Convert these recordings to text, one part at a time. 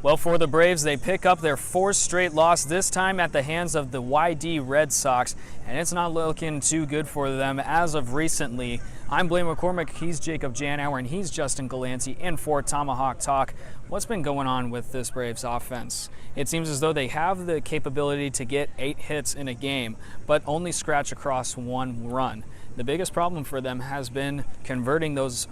Well, for the Braves, they pick up their fourth straight loss, this time at the hands of the YD Red Sox, and it's not looking too good for them as of recently. I'm Blaine McCormick, he's Jacob Janauer, and he's Justin Galanti in for Tomahawk Talk. What's been going on with this Braves offense? It seems as though they have the capability to get 8 hits in a game, but only scratch across 1 run. The biggest problem for them has been converting those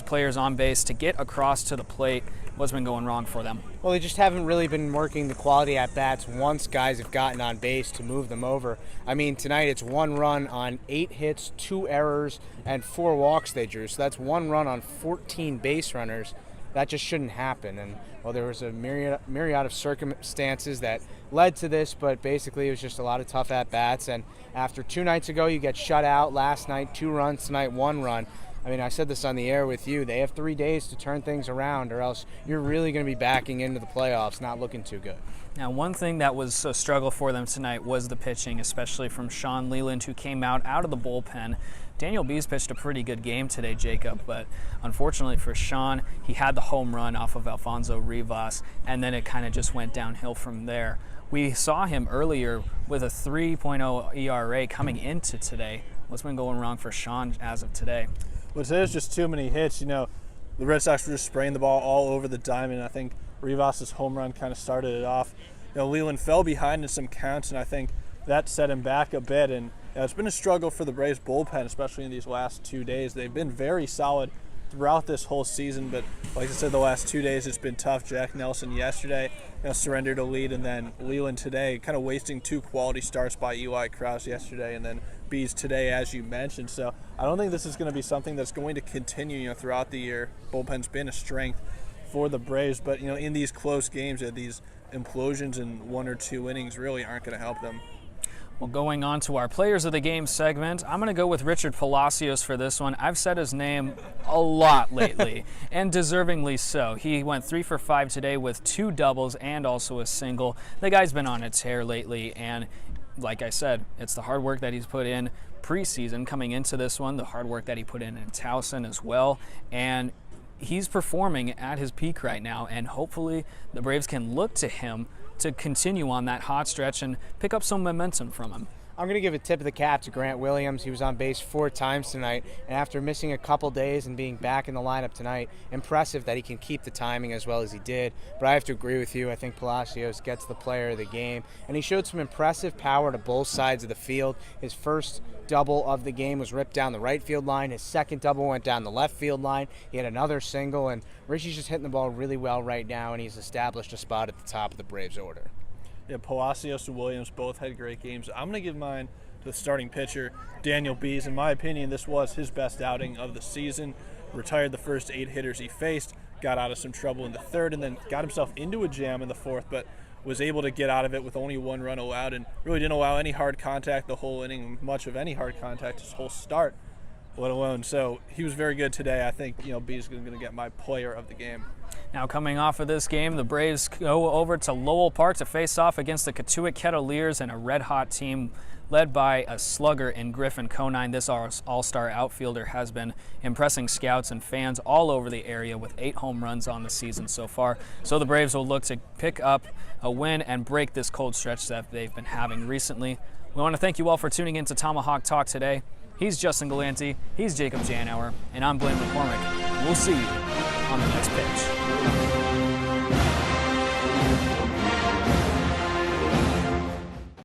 players on base to get across to the plate. What's been going wrong for them? Well, they just haven't really been working the quality at bats once guys have gotten on base to move them over. I mean, tonight it's 1 run on 8 hits, 2 errors, and 4 walks they drew. So that's 1 run on 14 base runners. That just shouldn't happen. And well, there was a myriad of circumstances that led to this, but basically it was just a lot of tough at bats. And after 2 nights ago, you get shut out. Last night, 2 runs. Tonight, 1 run. I mean, I said this on the air with you. They have 3 days to turn things around, or else you're really going to be backing into the playoffs, not looking too good. Now, one thing that was a struggle for them tonight was the pitching, especially from Sean Leland, who came out of the bullpen. Daniel Bees pitched a pretty good game today, Jacob, but unfortunately for Sean, he had the home run off of Alfonso Rivas, and then it kind of just went downhill from there. We saw him earlier with a 3.0 ERA coming into today. What's been going wrong for Sean as of today? Well, today was just too many hits. You know, the Red Sox were just spraying the ball all over the diamond. I think Rivas' home run kind of started it off. You know, Leland fell behind in some counts, and I think that set him back a bit. And it's been a struggle for the Braves bullpen, especially in these last 2 days. They've been very solid throughout this whole season, but like I said, the last 2 days it's been tough. Jack Nelson yesterday, surrendered a lead, and then Leland today, kind of wasting 2 quality starts by Eli Krause yesterday, and then Bees today, as you mentioned. So I don't think this is going to be something that's going to continue, throughout the year. Bullpen's been a strength for the Braves, but in these close games, these implosions in 1 or 2 innings really aren't going to help them. Well, going on to our Players of the Game segment, I'm going to go with Richard Palacios for this one. I've said his name a lot lately, and deservingly so. He went 3 for 5 today with 2 doubles and also a single. The guy's been on a tear lately, and like I said, it's the hard work that he's put in preseason coming into this one, the hard work that he put in Towson as well, and he's performing at his peak right now, and hopefully the Braves can look to him to continue on that hot stretch and pick up some momentum from him. I'm going to give a tip of the cap to Grant Williams. He was on base 4 times tonight, and after missing a couple days and being back in the lineup tonight, impressive that he can keep the timing as well as he did. But I have to agree with you. I think Palacios gets the player of the game, and he showed some impressive power to both sides of the field. His first double of the game was ripped down the right field line. His second double went down the left field line. He had another single, and Richie's just hitting the ball really well right now, and he's established a spot at the top of the Braves order. Yeah, Palacios and Williams both had great games. I'm going to give mine to the starting pitcher, Daniel Bees. In my opinion, this was his best outing of the season. Retired the first 8 hitters he faced, got out of some trouble in the 3rd, and then got himself into a jam in the 4th, but was able to get out of it with only 1 run allowed, and really didn't allow any hard contact the whole inning, much of any hard contact his whole start, let alone. So he was very good today. I think Bees is going to get my player of the game. Now, coming off of this game, the Braves go over to Lowell Park to face off against the Cotuit Kettleers and a red-hot team led by a slugger in Griffin Conine. This all-star outfielder has been impressing scouts and fans all over the area with 8 home runs on the season so far. So the Braves will look to pick up a win and break this cold stretch that they've been having recently. We want to thank you all for tuning in to Tomahawk Talk today. He's Justin Galanti, he's Jacob Janauer, and I'm Blaine McCormick. We'll see you on the next pitch.